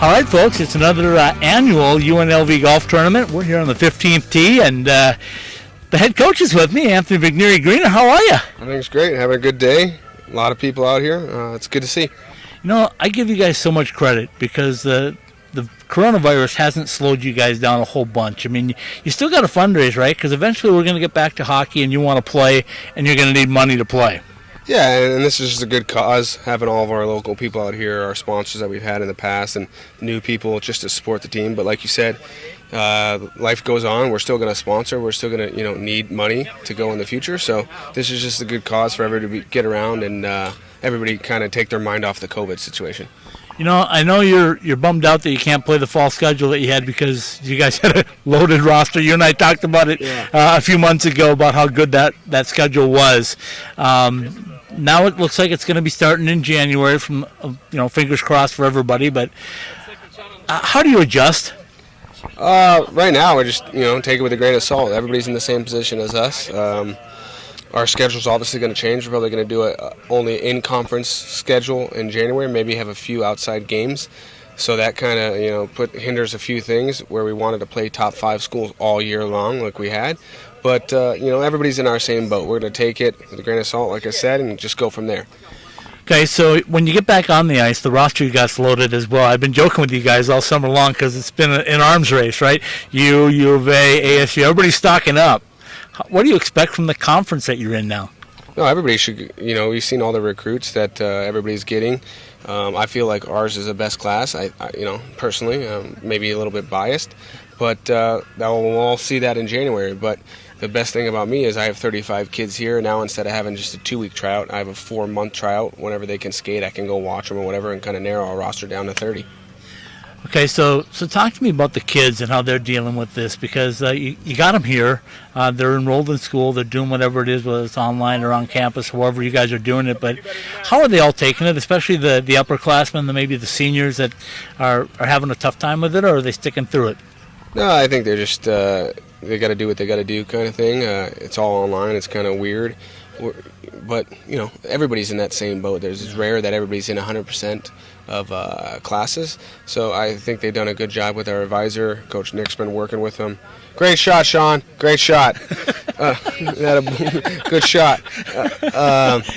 All right, folks, it's another annual UNLV golf tournament. We're here on the 15th tee, and the head coach is with me, Anthony Vigneri-Greener. How are you? Everything's great. Having a good day. A lot of people out here. It's good to see. You know, I give you guys so much credit because the coronavirus hasn't slowed you guys down a whole bunch. I mean, you still got to fundraise, right? Because eventually we're going to get back to hockey, and you want to play, and you're going to need money to play. Yeah, and this is just a good cause, having all of our local people out here, our sponsors that we've had in the past, and new people just to support the team. But like you said, life goes on. We're still going to sponsor. We're still going to need money to go in the future. So this is just a good cause for everybody to get around and everybody kind of take their mind off the COVID situation. You know, I know you're bummed out that you can't play the fall schedule that you had because you guys had a loaded roster. You and I talked about it a few months ago about how good that schedule was. Now it looks like it's going to be starting in January from, fingers crossed for everybody. But how do you adjust? Right now, we're just, take it with a grain of salt. Everybody's in the same position as us. Our schedule's obviously going to change. We're probably going to do a only in-conference schedule in January, maybe have a few outside games. So that kind of, hinders a few things where we wanted to play top 5 schools all year long like we had. But, everybody's in our same boat. We're going to take it with a grain of salt, like I said, and just go from there. Okay, so when you get back on the ice, the roster you got loaded as well. I've been joking with you guys all summer long because it's been an arms race, right? U of A, ASU, everybody's stocking up. What do you expect from the conference that you're in now? No, everybody should, we've seen all the recruits that everybody's getting. I feel like ours is the best class, I personally, maybe a little bit biased. But we'll all see that in January. But the best thing about me is I have 35 kids here. Now instead of having just a 2-week tryout, I have a 4-month tryout. Whenever they can skate, I can go watch them or whatever and kind of narrow our roster down to 30. Okay, so talk to me about the kids and how they're dealing with this because you got them here. They're enrolled in school. They're doing whatever it is, whether it's online or on campus, however you guys are doing it. But how are they all taking it, especially the upperclassmen, maybe the seniors that are having a tough time with it, or are they sticking through it? No, I think they're just they got to do what they got to do kind of thing. It's all online. It's kind of weird. But, everybody's in that same boat. It's rare that everybody's in 100% of classes. So I think they've done a good job with our advisor. Coach Nick's been working with them. Great shot, Sean. Great shot. Good shot.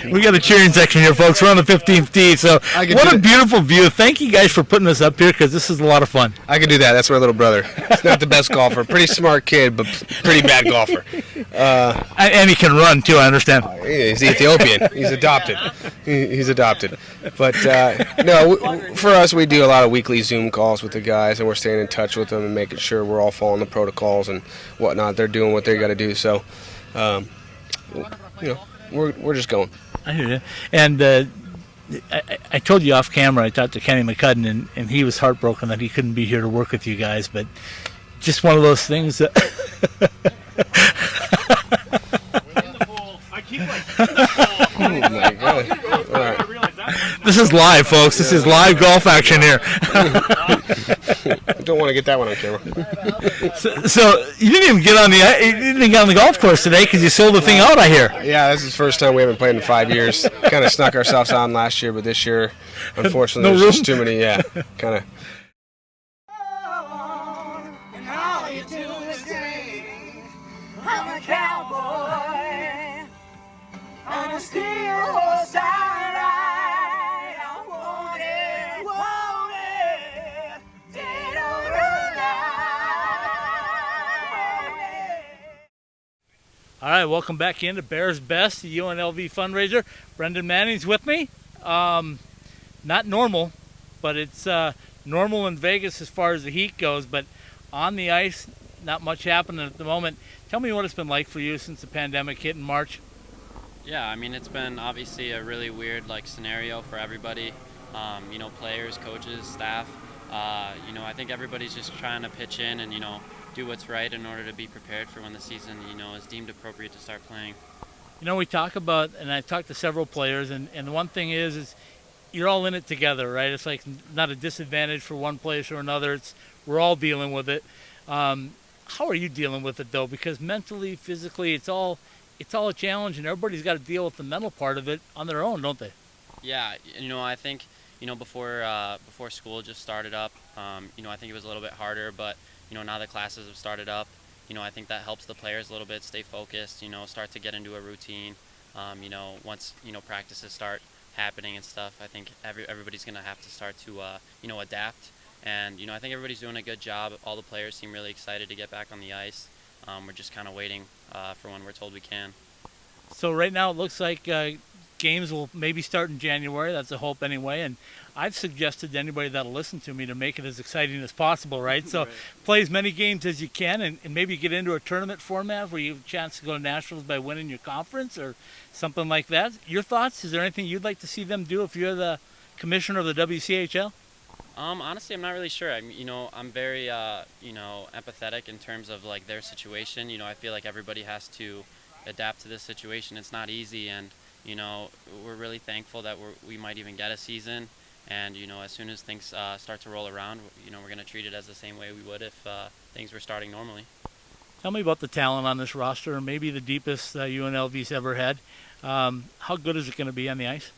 We got a cheering section here, folks. We're on the 15th tee. So what a beautiful view. Thank you guys for putting us up here because this is a lot of fun. I can do that. That's my little brother. He's not the best golfer. Pretty smart kid, but pretty bad golfer. And he can run, too, I understand. He's Ethiopian. He's adopted. He's adopted. But, for us, we do a lot of weekly Zoom calls with the guys, and we're staying in touch with them and making sure we're all following the protocols and whatnot. They're doing what they got to do. So, we're just going. I hear you. And I told you off camera, I talked to Kenny McCudden, and he was heartbroken that he couldn't be here to work with you guys. But just one of those things that... Oh, my God. All right. This is live, folks. This is live golf action here. I don't want to get that one on camera. So you didn't even get on the golf course today because you sold the thing out, I hear. Yeah, this is the first time we haven't played in 5 years. Kind of snuck ourselves on last year, but this year, unfortunately, there's just too many. Yeah, kind of. I'm a cowboy on a steel horse I ride. I want it, dead or alive. All right, welcome back into Bears Best, the UNLV fundraiser. Brendan Manning's with me. Not normal, but it's normal in Vegas as far as the heat goes, but on the ice, not much happening at the moment. Tell me what it's been like for you since the pandemic hit in March. Yeah, I mean, it's been obviously a really weird scenario for everybody, players, coaches, staff. I think everybody's just trying to pitch in and, do what's right in order to be prepared for when the season, is deemed appropriate to start playing. We talk about, and I've talked to several players, and the one thing is you're all in it together, right? It's like not a disadvantage for one place or another. We're all dealing with it. How are you dealing with it, though? Because mentally, physically, it's all a challenge, and everybody's got to deal with the mental part of it on their own, don't they? Yeah, I think, before school just started up, I think it was a little bit harder, but now the classes have started up. I think that helps the players a little bit stay focused. Start to get into a routine. Once practices start happening and stuff, I think everybody's gonna have to start to adapt. And I think everybody's doing a good job. All the players seem really excited to get back on the ice. We're just kind of waiting for when we're told we can. So right now it looks like games will maybe start in January. That's a hope anyway. And I've suggested to anybody that'll listen to me to make it as exciting as possible, right? So play as many games as you can and maybe get into a tournament format where you have a chance to go to nationals by winning your conference or something like that. Your thoughts? Is there anything you'd like to see them do if you're the commissioner of the WCHL? Honestly, I'm not really sure. I'm very, empathetic in terms of like their situation. I feel like everybody has to adapt to this situation. It's not easy, and we're really thankful that we might even get a season. And as soon as things start to roll around, we're going to treat it as the same way we would if things were starting normally. Tell me about the talent on this roster, maybe the deepest UNLV's ever had. How good is it going to be on the ice?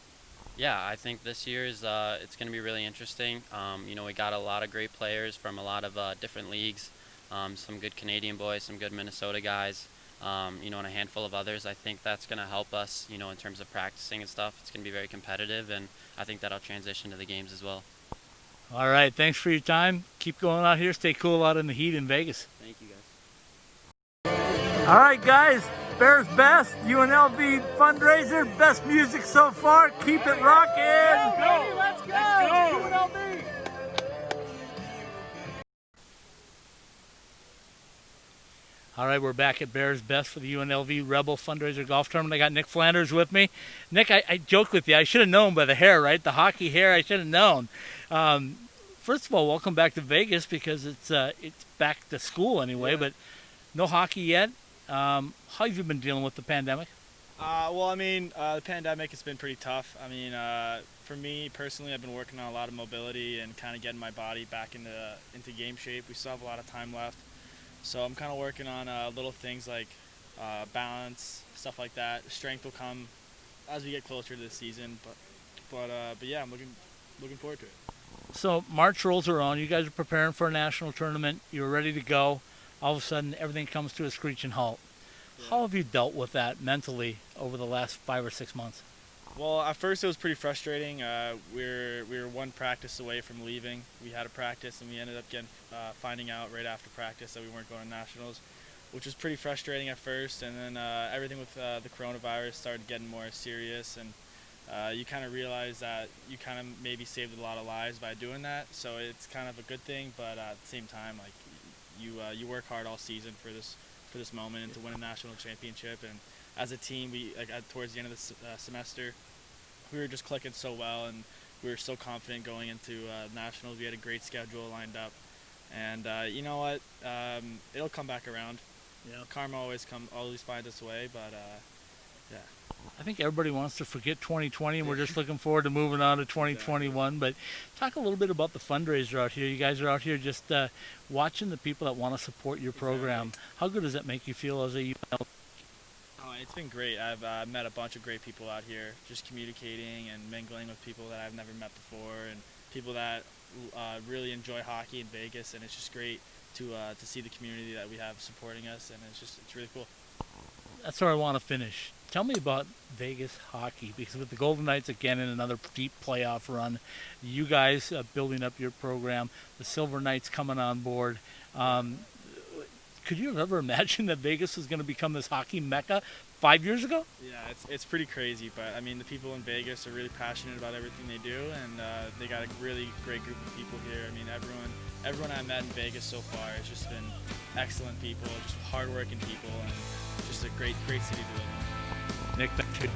Yeah, I think this year is it's going to be really interesting. We got a lot of great players from a lot of different leagues, some good Canadian boys, some good Minnesota guys, and a handful of others. I think that's going to help us, in terms of practicing and stuff. It's going to be very competitive, and I think that'll transition to the games as well. All right, thanks for your time. Keep going out here. Stay cool out in the heat in Vegas. Thank you, guys. All right, guys. Bears Best, UNLV fundraiser, best music so far. Keep it rocking. Let's go! UNLV! All right, we're back at Bears Best for the UNLV Rebel Fundraiser Golf Tournament. I got Nick Flanders with me. Nick, I joked with you. I should have known by the hair, right? The hockey hair, I should have known. First of all, welcome back to Vegas because it's back to school anyway, Yeah. but no hockey yet. How have you been dealing with the pandemic? The pandemic has been pretty tough. For me personally, I've been working on a lot of mobility and kind of getting my body back into game shape. We still have a lot of time left, so I'm kind of working on little things like balance, stuff like that. Strength will come as we get closer to the season, but yeah, I'm looking forward to it. So March rolls around. You guys are preparing for a national tournament. You're ready to go. All of a sudden, everything comes to a screeching halt. Yeah. How have you dealt with that mentally over the last 5 or 6 months? Well, at first it was pretty frustrating. We were one practice away from leaving. We had a practice, and we ended up finding out right after practice that we weren't going to nationals, which was pretty frustrating at first. And then everything with the coronavirus started getting more serious, and you kind of realize that you kind of maybe saved a lot of lives by doing that. So it's kind of a good thing, but at the same time, like you work hard all season for this moment and to win a national championship. And as a team, towards the end of the semester, we were just clicking so well, and we were so confident going into nationals. We had a great schedule lined up, and you know what? It'll come back around. Karma always finds its way, but yeah. I think everybody wants to forget 2020, and we're just looking forward to moving on to 2021. But talk a little bit about the fundraiser out here. You guys are out here just watching the people that want to support your program. Exactly. How good does that make you feel as a UNLV? Oh, it's been great. I've met a bunch of great people out here, just communicating and mingling with people that I've never met before, and people that really enjoy hockey in Vegas. And it's just great to see the community that we have supporting us, and it's really cool. That's where I want to finish. Tell me about Vegas hockey, because with the Golden Knights again in another deep playoff run, you guys building up your program, the Silver Knights coming on board. Could you have ever imagined that Vegas was going to become this hockey mecca 5 years ago? Yeah, it's pretty crazy, but the people in Vegas are really passionate about everything they do, and they got a really great group of people here. Everyone I met in Vegas so far has just been excellent people, just hardworking people, and just a great city to live in. Nick, thank you.